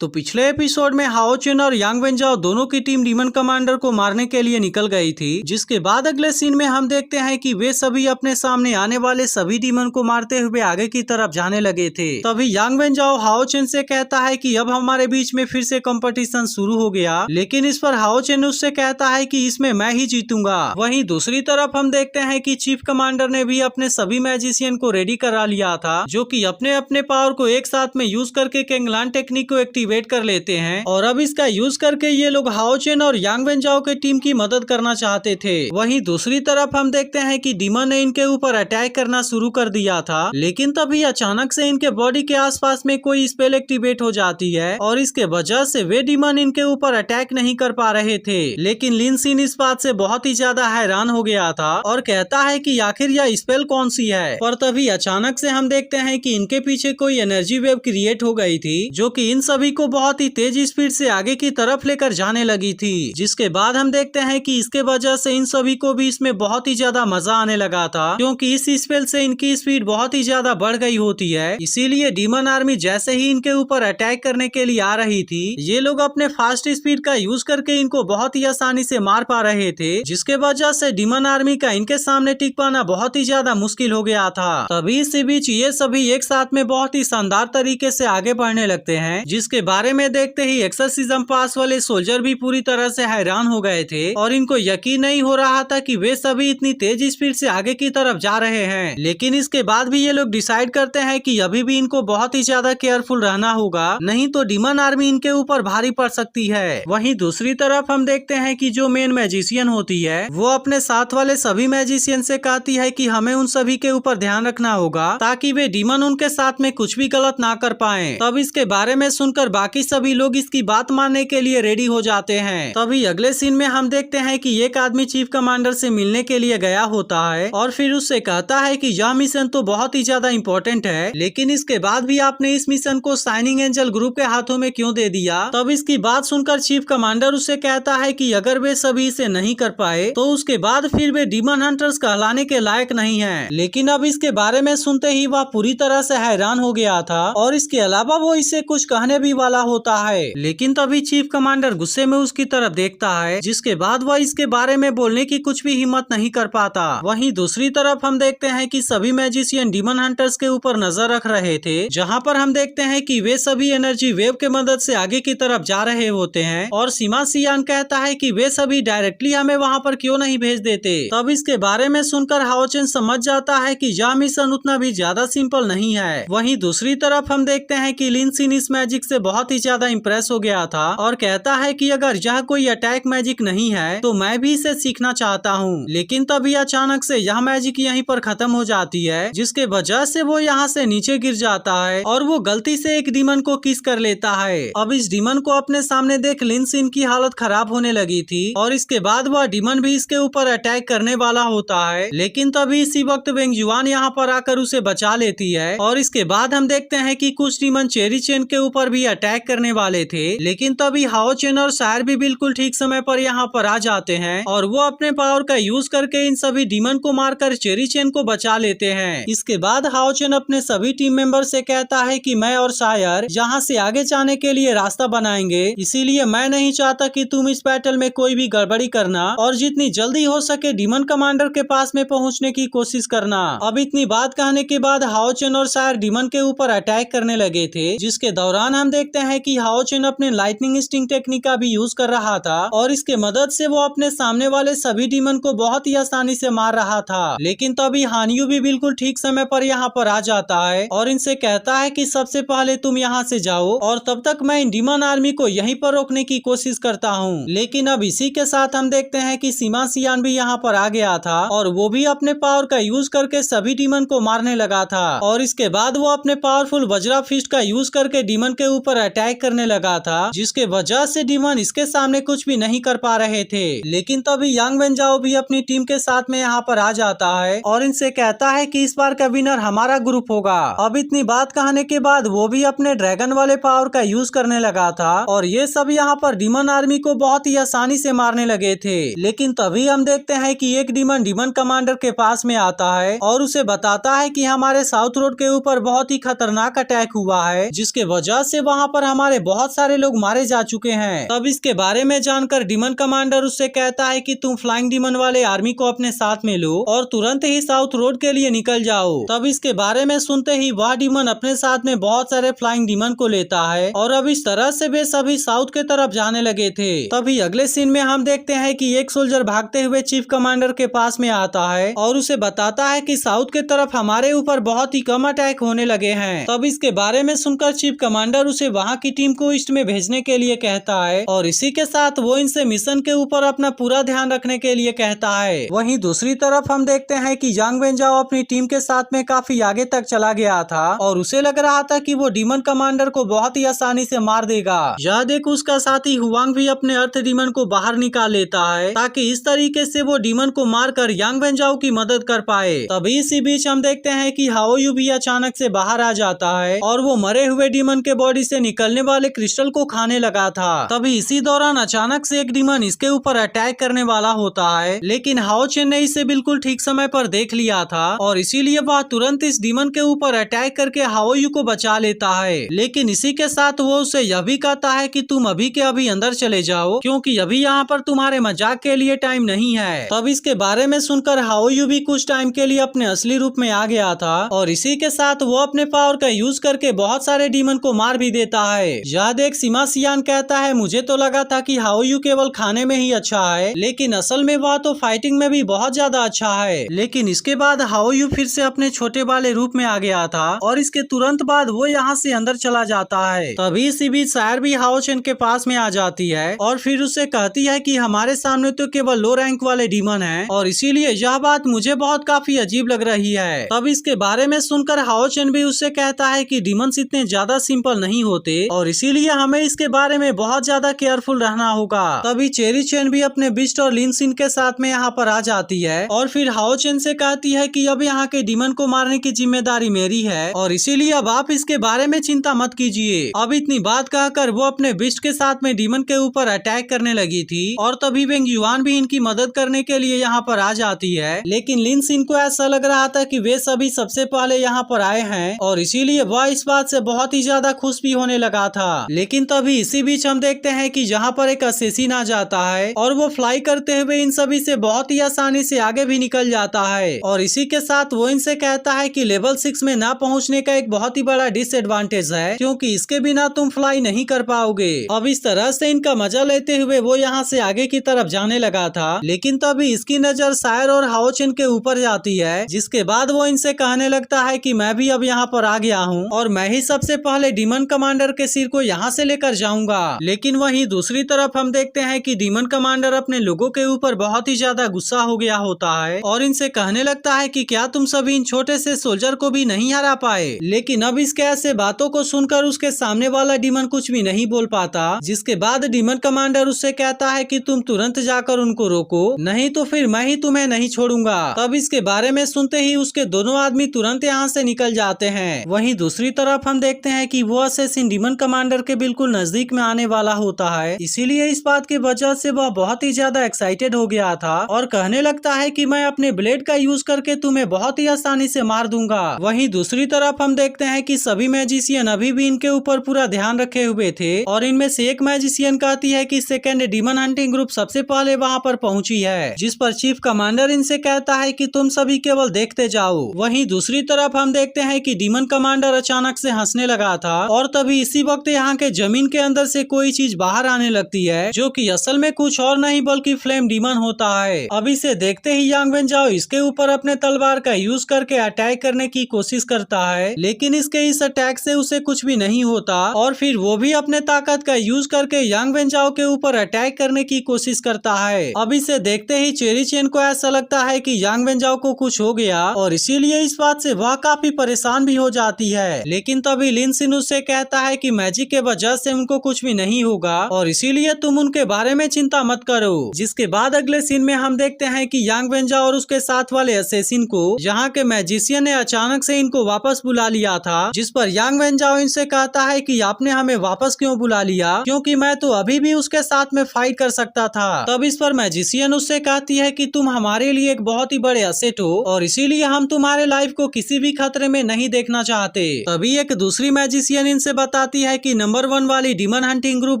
तो पिछले एपिसोड में हाओ चुन और यांग वेंजाओ दोनों की टीम डीमन कमांडर को मारने के लिए निकल गई थी, जिसके बाद अगले सीन में हम देखते हैं कि वे सभी अपने सामने आने वाले सभी डीमन को मारते हुए आगे की तरफ जाने लगे थे। तभी यांग वेंजाओ हाओ चुन से कहता है कि अब हमारे बीच में फिर से कंपटीशन शुरू हो गया, लेकिन इस पर हाओ चुन उससे कहता है कि इसमें मैं ही जीतूंगा। वहीं दूसरी तरफ हम देखते हैं कि चीफ कमांडर ने भी अपने सभी मैजिशियन को रेडी करा लिया था, जो कि अपने अपने पावर को एक साथ में यूज करके कैंगलान टेक्निक को एक्टिवेट कर लेते हैं और अब इसका यूज करके ये लोग हाओ चुन और यांग वेंजाओ के टीम की मदद करना चाहते थे। वहीं दूसरी तरफ हम देखते हैं कि डीमन ने इनके ऊपर अटैक करना शुरू कर दिया था, लेकिन तभी अचानक से इनके बॉडी के आसपास में कोई स्पेल एक्टिवेट हो जाती है और इसके वजह से वे डीमन इनके ऊपर अटैक नहीं कर पा रहे थे। लेकिन लिन सिन इस बात से बहुत ही ज्यादा हैरान हो गया था और कहता है कि आखिर यह स्पेल कौन सी है। पर तभी अचानक से हम देखते हैं कि इनके पीछे कोई एनर्जी वेव क्रिएट हो गई थी, जो कि इन सभी को बहुत ही तेज स्पीड से आगे की तरफ लेकर जाने लगी थी। जिसके बाद हम देखते हैं कि इसके वजह से इन सभी को भी इसमें बहुत ही ज्यादा मजा आने लगा था, क्योंकि इस स्पेल से इनकी स्पीड बहुत ही ज्यादा बढ़ गई होती है। इसीलिए डीमन आर्मी जैसे ही इनके ऊपर अटैक करने के लिए आ रही थी, ये लोग अपने फास्ट स्पीड का यूज करके इनको बहुत ही आसानी से मार पा रहे थे, जिसके वजह से डीमन आर्मी का इनके सामने टिक पाना बहुत ही ज्यादा मुश्किल हो गया था। तभी इसी बीच ये सभी एक साथ में बहुत ही शानदार तरीके से आगे बढ़ने लगते हैं, जिसके बारे में देखते ही एक्सोर्सिज्म पास वाले सोल्जर भी पूरी तरह से हैरान हो गए थे और इनको यकीन नहीं हो रहा था कि वे सभी इतनी तेज स्पीड से आगे की तरफ जा रहे हैं। लेकिन इसके बाद भी ये लोग डिसाइड करते हैं कि अभी भी इनको बहुत ही ज्यादा केयरफुल रहना होगा, नहीं तो डीमन आर्मी इनके ऊपर भारी पड़ सकती है। वहीं दूसरी तरफ हम देखते हैं कि जो मेन मैजिशियन होती है वो अपने साथ वाले सभी मैजिशियन से कहती है कि हमें उन सभी के ऊपर ध्यान रखना होगा, ताकि वे डीमन उनके साथ में कुछ भी गलत ना कर पाए। तब इसके बारे में सुनकर बाकी सभी लोग इसकी बात मानने के लिए रेडी हो जाते हैं। तभी अगले सीन में हम देखते हैं कि एक आदमी चीफ कमांडर से मिलने के लिए गया होता है और फिर उससे कहता है कि यह मिशन तो बहुत ही ज्यादा इम्पोर्टेंट है, लेकिन इसके बाद भी आपने इस मिशन को शाइनिंग एंजल ग्रुप के हाथों में क्यों दे दिया। तब इसकी बात सुनकर चीफ कमांडर उससे कहता है कि अगर वे सभी इसे नहीं कर पाए तो उसके बाद फिर वे डीमन हंटर्स कहलाने के लायक नहीं है। लेकिन अब इसके बारे में सुनते ही वह पूरी तरह से हैरान हो गया था और इसके अलावा वो इससे कुछ कहने भी वाला होता है। लेकिन तभी चीफ कमांडर गुस्से में उसकी तरफ देखता है, जिसके बाद वह इसके बारे में बोलने की कुछ भी हिम्मत नहीं कर पाता। वहीं दूसरी तरफ हम देखते हैं कि सभी मैजिशियन डीमन हंटर्स के ऊपर नजर रख रहे थे, जहां पर हम देखते हैं कि वे सभी एनर्जी वेव के मदद से आगे की तरफ जा रहे होते हैं और सीमा सियान कहता है कि वे सभी डायरेक्टली हमें वहां पर क्यों नहीं भेज देते। तब इसके बारे में सुनकर हाओ चुन समझ जाता है कि यह मिशन उतना भी ज्यादा सिंपल नहीं है। वहीं दूसरी तरफ हम देखते हैं कि लिन सिन इस मैजिक से बहुत ही ज्यादा इम्प्रेस हो गया था और कहता है कि अगर यह कोई अटैक मैजिक नहीं है तो मैं भी इसे सीखना चाहता हूँ। लेकिन तभी अचानक से यह मैजिक यहीं पर खत्म हो जाती है, जिसके वजह से वो यहाँ से नीचे गिर जाता है और वो गलती से एक डीमन को किस कर लेता है। अब इस डीमन को अपने सामने देख लिन सिन की हालत खराब होने लगी थी और इसके बाद वह डीमन भी इसके ऊपर अटैक करने वाला होता है। लेकिन तभी इसी वक्त वेंग जुआन यहाँ पर आकर उसे बचा लेती है और इसके बाद हम देखते हैं कि कुछ डीमन चेरी चेन के ऊपर भी अटैक करने वाले थे, लेकिन तभी हाओ चुन और शायर भी बिल्कुल ठीक समय पर यहाँ पर आ जाते हैं और वो अपने पावर का यूज करके इन सभी डीमन को मारकर चेरी चेन को बचा लेते हैं। इसके बाद हाओ चुन अपने सभी टीम मेंबर से कहता है कि मैं और शायर यहाँ से आगे जाने के लिए रास्ता बनाएंगे, इसीलिए मैं नहीं चाहता कि तुम इस बैटल में कोई भी गड़बड़ी करना और जितनी जल्दी हो सके डीमन कमांडर के पास में पहुँचने की कोशिश करना। अब इतनी बात कहने के बाद हाओ चुन और शायर डीमन के ऊपर अटैक करने लगे थे, जिसके दौरान हम देखते हैं कि हाओ चुन अपने लाइटनिंग स्टिंग टेक्निक का भी यूज कर रहा था और इसके मदद से वो अपने सामने वाले सभी डीमन को बहुत ही आसानी से मार रहा था। लेकिन तभी हानियू भी बिल्कुल ठीक समय पर यहाँ पर आ जाता है और इनसे कहता है कि सबसे पहले तुम यहाँ से जाओ और तब तक मैं इन डीमन आर्मी को यहीं पर रोकने की कोशिश करता हूँ। लेकिन अब इसी के साथ हम देखते हैं कि सीमा सियान भी यहाँ पर आ गया था और वो भी अपने पावर का यूज करके सभी डीमन को मारने लगा था और इसके बाद वो अपने पावरफुल वज्रा फिस्ट का यूज करके डीमन के ऊपर अटैक करने लगा था, जिसके वजह से डीमन इसके सामने कुछ भी नहीं कर पा रहे थे। लेकिन तभी यांग वेंजाओ भी अपनी टीम के साथ में यहाँ पर आ जाता है और इनसे कहता है कि इस बार का विनर हमारा ग्रुप होगा। अब इतनी बात कहने के बाद वो भी अपने ड्रैगन वाले पावर का यूज करने लगा था और ये सब यहाँ पर डीमन आर्मी को बहुत ही आसानी से मारने लगे थे। लेकिन तभी हम देखते हैं कि एक डीमन डीमन कमांडर के पास में आता है और उसे बताता है कि हमारे साउथ रोड के ऊपर बहुत ही खतरनाक अटैक हुआ है, जिसके वजह से वहाँ यहाँ पर हमारे बहुत सारे लोग मारे जा चुके हैं। तब इसके बारे में जानकर डीमन कमांडर उससे कहता है कि तुम फ्लाइंग डीमन वाले आर्मी को अपने साथ में लो और तुरंत ही साउथ रोड के लिए निकल जाओ। तब इसके बारे में सुनते ही वह डीमन अपने साथ में बहुत सारे फ्लाइंग डीमन को लेता है और अब इस तरह से वे सभी साउथ के तरफ जाने लगे थे। तभी अगले सीन में हम देखते हैं कि एक सोल्जर भागते हुए चीफ कमांडर के पास में आता है और उसे बताता है कि साउथ के तरफ हमारे ऊपर बहुत ही कम अटैक होने लगे हैं। तब इसके बारे में सुनकर चीफ कमांडर उसे वहाँ की टीम को ईस्ट में भेजने के लिए कहता है और इसी के साथ वो इनसे मिशन के ऊपर अपना पूरा ध्यान रखने के लिए कहता है। वहीं दूसरी तरफ हम देखते हैं कि यांग वेंजाओ अपनी टीम के साथ में काफी आगे तक चला गया था और उसे लग रहा था कि वो डीमन कमांडर को बहुत ही आसानी से मार देगा। यह देख उसका साथी हुआंग भी अपने अर्थ डीमन को बाहर निकाल लेता है ताकि इस तरीके से वो डीमन को मारकर यांग वेंजाओ की मदद कर पाए। तभी इसी बीच हम देखते हैं कि हाओ यू भी अचानक से बाहर आ जाता है और वो मरे हुए डीमन के बॉडी से निकलने वाले क्रिस्टल को खाने लगा था। तभी इसी दौरान अचानक से एक डीमन इसके ऊपर अटैक करने वाला होता है, लेकिन हाओ चेन ने इसे बिल्कुल ठीक समय पर देख लिया था और इसीलिए वह तुरंत इस डीमन के ऊपर अटैक करके हाओ यू को बचा लेता है। लेकिन इसी के साथ वो उसे यह भी कहता है कि तुम अभी के अभी अंदर चले जाओ क्योंकि अभी यहाँ पर तुम्हारे मजाक के लिए टाइम नहीं है। तब इसके बारे में सुनकर हाओ यू भी कुछ टाइम के लिए अपने असली रूप में आ गया था और इसी के साथ वो अपने पावर का यूज करके बहुत सारे डीमन को मार भी देता है। यह देख सिमा सियान कहता है मुझे तो लगा था कि हाओ यू केवल खाने में ही अच्छा है, लेकिन असल में वह तो फाइटिंग में भी बहुत ज्यादा अच्छा है। लेकिन इसके बाद हाओ यू फिर से अपने छोटे वाले रूप में आ गया था और इसके तुरंत बाद वो यहाँ से अंदर चला जाता है। तभी इसी बीच सायर भी हाओ चेन के पास में आ जाती है और फिर उससे कहती है कि हमारे सामने तो केवल लो रैंक वाले डीमन हैं और इसीलिए यह बात मुझे बहुत काफी अजीब लग रही है। तब इसके बारे में सुनकर हाओ चेन भी उससे कहता है कि डीमंस इतने ज्यादा सिंपल नहीं होते और इसीलिए हमें इसके बारे में बहुत ज्यादा केयरफुल रहना होगा। तभी चेरी चेन भी अपने बिस्ट और लिन सिन के साथ में यहाँ पर आ जाती है और फिर हाओ चेन से कहती है कि अब यहाँ के डीमन को मारने की जिम्मेदारी मेरी है और इसीलिए अब आप इसके बारे में चिंता मत कीजिए। अब इतनी बात कहकर वो अपने बिस्ट के साथ में डीमन के ऊपर अटैक करने लगी थी और तभी वेंग युआन भी इनकी मदद करने के लिए यहाँ पर आ जाती है। लेकिन लिन सिन को ऐसा लग रहा था कि वे सभी सबसे पहले यहाँ पर आए हैं और इसीलिए वह इस बात से बहुत ही ज्यादा खुश भी होने लगा था। लेकिन तभी इसी बीच हम देखते हैं कि यहाँ पर एक असेसिन आ जाता है और वो फ्लाई करते हुए इन सभी से बहुत ही आसानी से आगे भी निकल जाता है और इसी के साथ वो इनसे कहता है कि लेवल 6 में ना पहुँचने का एक बहुत ही बड़ा डिसएडवांटेज है क्योंकि इसके बिना तुम फ्लाई नहीं कर पाओगे। अब इस तरह से इनका मजा लेते हुए वो यहाँ से आगे की तरफ जाने लगा था, लेकिन तभी इसकी नजर सायर और हाओ चेन के ऊपर जाती है, जिसके बाद वो इनसे कहने लगता है कि मैं भी अब यहाँ पर आ गया हूँ और मैं ही सबसे पहले डीमन कमांडर के सिर को यहाँ से लेकर जाऊंगा। लेकिन वहीं दूसरी तरफ हम देखते हैं कि डीमन कमांडर अपने लोगों के ऊपर बहुत ही ज्यादा गुस्सा हो गया होता है और इनसे कहने लगता है कि क्या तुम सभी इन छोटे से सोल्जर को भी नहीं हरा पाए। लेकिन अब इसके ऐसे बातों को सुनकर उसके सामने वाला डीमन कुछ भी नहीं बोल पाता, जिसके बाद डीमन कमांडर उससे कहता है कि तुम तुरंत जाकर उनको रोको, नहीं तो फिर मैं ही तुम्हें नहीं छोड़ूंगा। तब इसके बारे में सुनते ही उसके दोनों आदमी तुरंत यहाँ से निकल जाते हैं। वहीं दूसरी तरफ हम देखते हैं कि वो असेसिन डीमन कमांडर के बिल्कुल नजदीक में आने वाला होता है, इसीलिए इस बात की वजह से वह बहुत ही ज्यादा एक्साइटेड हो गया था और कहने लगता है कि मैं अपने ब्लेड का यूज करके तुम्हें बहुत ही आसानी से मार दूंगा। वहीं दूसरी तरफ हम देखते हैं कि सभी मैजिशियन अभी भी इनके ऊपर पूरा ध्यान रखे हुए थे और इनमें से एक मैजिशियन कहती है कि सेकेंड डीमन हंटिंग ग्रुप सबसे पहले वहाँ पर पहुँची है, जिस पर चीफ कमांडर इनसे कहता है कि तुम सभी केवल देखते जाओ। वहीं दूसरी तरफ हम देखते हैं कि डीमन कमांडर अचानक से हंसने लगा था और तभी इसी वक्त यहाँ के जमीन के अंदर से कोई चीज बाहर आने लगती है, जो कि असल में कुछ और नहीं बल्कि फ्लेम डीमन होता है। अब इसे देखते ही यांग वेंजाओ इसके ऊपर अपने तलवार का यूज करके अटैक करने की कोशिश करता है, लेकिन इसके इस अटैक से उसे कुछ भी नहीं होता और फिर वो भी अपने ताकत का यूज करके यांग वेंजाओ के ऊपर अटैक करने की कोशिश करता है। अब इसे देखते ही चेरी चेन को ऐसा लगता है कि यांग वेंजाओ को कुछ हो गया और इसीलिए इस बात से वह काफी परेशान भी हो जाती है। लेकिन तभी लिन सिन उससे कहता है कि मैजिक के वजह से उनको कुछ भी नहीं होगा और इसीलिए तुम उनके बारे में चिंता मत करो। जिसके बाद अगले सीन में हम देखते हैं कि यांग वेंजाओ और उसके साथ वाले असेसिन को यहाँ के मैजिशियन ने अचानक से इनको वापस बुला लिया था, जिस पर यांग वेंजाओ इनसे कहता है कि आपने हमें वापस क्यों बुला लिया, क्योंकि मैं तो अभी भी उसके साथ में फाइट कर सकता था। तब इस पर मैजिशियन उससे कहती है कि तुम हमारे लिए एक बहुत ही बड़े असेट हो और इसीलिए हम तुम्हारे लाइफ को किसी भी खतरे में नहीं देखना चाहते। तभी एक दूसरी मैजिशियन इनसे बताती है कि नंबर 1 वाली डीमन हंटिंग ग्रुप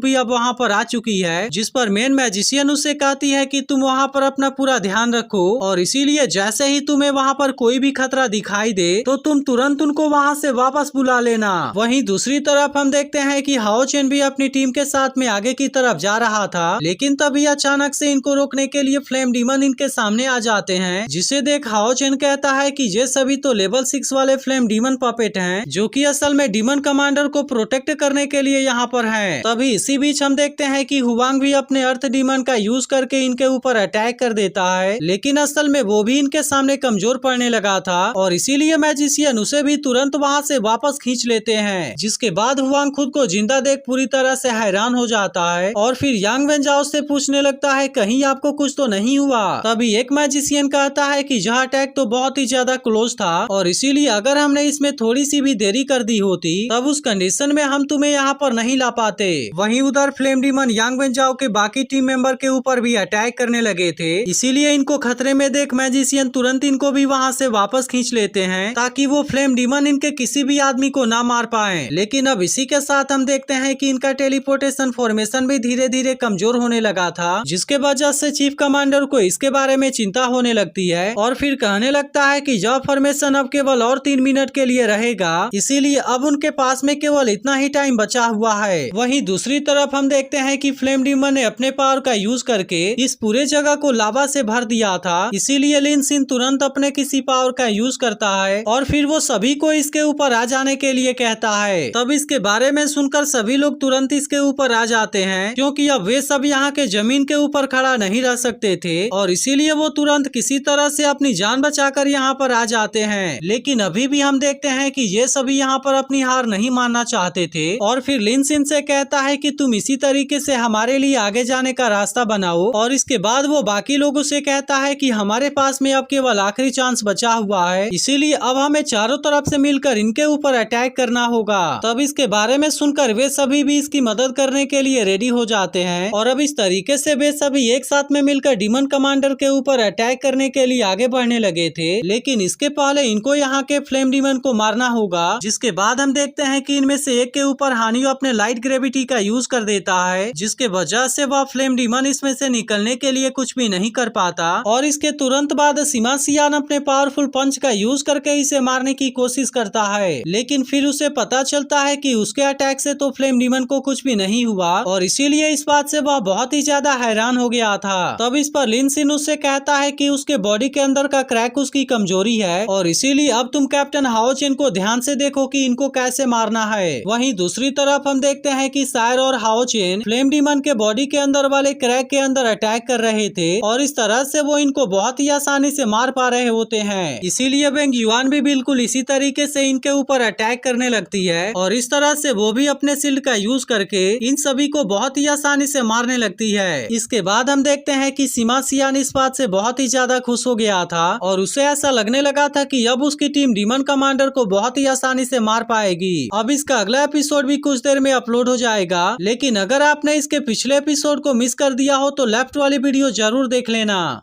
भी अब वहाँ पर आ चुकी है, जिस पर मेन मैजिशियन उसे कहती है कि तुम वहाँ पर अपना पूरा ध्यान रखो और इसीलिए जैसे ही तुम्हें वहाँ पर कोई भी खतरा दिखाई दे तो तुम तुरंत उनको वहाँ से वापस बुला लेना। वहीं दूसरी तरफ हम देखते हैं कि हाओ चेन भी अपनी टीम के साथ में आगे की तरफ जा रहा था, लेकिन तभी अचानक से इनको रोकने के लिए फ्लेम डीमन इनके सामने आ जाते हैं, जिसे देख हाओ चेन कहता है कि ये सभी तो लेवल 6 वाले फ्लेम डीमन पपेट हैं, जो कि असल में डीमन कमांडर को प्रोटेक्ट करने के लिए यहाँ पर हैं। तभी इसी बीच हम देखते हैं कि हुआंग भी अपने अर्थ डीमन का यूज करके इनके ऊपर अटैक कर देता है, लेकिन असल में वो भी इनके सामने कमजोर पड़ने लगा था और इसीलिए मैजिशियन उसे भी तुरंत वहाँ से वापस खींच लेते हैं। जिसके बाद हुआंग खुद को जिंदा देख पूरी तरह से हैरान हो जाता है और फिर यांग वेंजाओ से पूछने लगता है कहीं आपको कुछ तो नहीं हुआ। तभी एक मैजिशियन कहता है कि यह अटैक तो बहुत ही ज्यादा क्लोज था और इसीलिए अगर हमने इसमें थोड़ी सी भी देरी कर दी होती तब उस कंडीशन में हम तुम्हें यहाँ पर नहीं ला पाते। वहीं उधर फ्लेम डीमन यांग वेंजाओ के बाकी टीम मेंबर के ऊपर भी अटैक करने लगे थे, इसीलिए इनको खतरे में देख मैजिशियन तुरंत इनको भी वहाँ से वापस खींच लेते हैं ताकि वो फ्लेम डीमन इनके किसी भी आदमी को ना मार पाए। लेकिन अब इसी के साथ हम देखते हैं कि इनका टेलीपोर्टेशन फॉर्मेशन भी धीरे धीरे कमजोर होने लगा था, जिसके वजह से चीफ कमांडर को इसके बारे में चिंता होने लगती है और फिर कहने लगता है कि यह फॉर्मेशन अब केवल और 3 मिनट के लिए रहेगा, इसीलिए अब उनके पास में केवल इतना ही टाइम बचा हुआ है। वहीं दूसरी तरफ हम देखते हैं कि फ्लेम डीमन ने अपने पावर का यूज करके इस पूरे जगह को लावा से भर दिया था, इसीलिए लिन सिन तुरंत अपने किसी पावर का यूज करता है और फिर वो सभी को इसके ऊपर आ जाने के लिए कहता है। तब इसके बारे में सुनकर सभी लोग तुरंत इसके ऊपर आ जाते हैं, क्योंकि अब वे सब यहाँ के जमीन के ऊपर खड़ा नहीं रह सकते थे और इसीलिए वो तुरंत किसी तरह से अपनी जान बचाकर यहाँ पर आ जाते हैं। लेकिन अभी भी हम देखते हैं कि ये सभी यहाँ पर अपनी हार नहीं मानना चाहते थे और फिर लिन सिन से कहता है कि तुम इसी तरीके से हमारे लिए आगे जाने का रास्ता बनाओ और इसके बाद वो बाकी लोगों से कहता है कि हमारे पास में अब केवल आखिरी चांस बचा हुआ है, इसीलिए अब हमें चारों तरफ से मिलकर इनके ऊपर अटैक करना होगा। तब इसके बारे में सुनकर वे सभी भी इसकी मदद करने के लिए रेडी हो जाते हैं और अब इस तरीके से वे सभी एक साथ में मिलकर डीमन कमांडर के ऊपर अटैक करने के लिए आगे बढ़ने लगे थे। लेकिन इसके पहले इनको यहाँ के फ्लेम डीमन को मारना होगा, जिसके बाद हम देखते हैं कि इनमें से एक के ऊपर हानियो अपने लाइट ग्रेविटी का यूज कर देता है, जिसके वजह से वह फ्लेम डीमन इसमें से निकलने के लिए कुछ भी नहीं कर पाता और इसके तुरंत बाद सीमा सियान अपने पावरफुल पंच का यूज करके इसे मारने की कोशिश करता है, लेकिन फिर उसे पता चलता है कि उसके अटैक से तो फ्लेम डीमन को कुछ भी नहीं हुआ और इसीलिए इस बात से वह बहुत ही ज्यादा हैरान हो गया था। तब इस पर लिन सिन उससे कहता है कि उसके बॉडी के अंदर का क्रैक उसकी कमजोरी है और इसीलिए अब तुम कैप्टन हाओ चेन को ध्यान से देखो कि इनको कैसे मारना है। वहीं दूसरी तरफ हम देखते हैं कि सायर और हाओ चेन फ्लेम डीमन के बॉडी के अंदर वाले क्रैक के अंदर अटैक कर रहे थे और इस तरह से वो इनको बहुत ही आसानी से मार पा रहे होते हैं, इसीलिए वेंग युआन भी बिल्कुल इसी तरीके से इनके ऊपर अटैक करने लगती है और इस तरह से वो भी अपने शील्ड का यूज करके इन सभी को बहुत ही आसानी से मारने लगती है। इसके बाद हम देखते हैं कि सीमा सियान इस बात से बहुत ही ज्यादा खुश हो गया था और उसे ऐसा लगने लगा था कि अब उसकी टीम डीमन कमांडर को बहुत ही आसानी से मार पाएगी। अब इसका अगला एपिसोड भी कुछ देर में अपलोड हो जाएगा, लेकिन अगर आपने इसके पिछले एपिसोड को मिस कर दिया हो तो लेफ्ट वाली वीडियो जरूर देख लेना।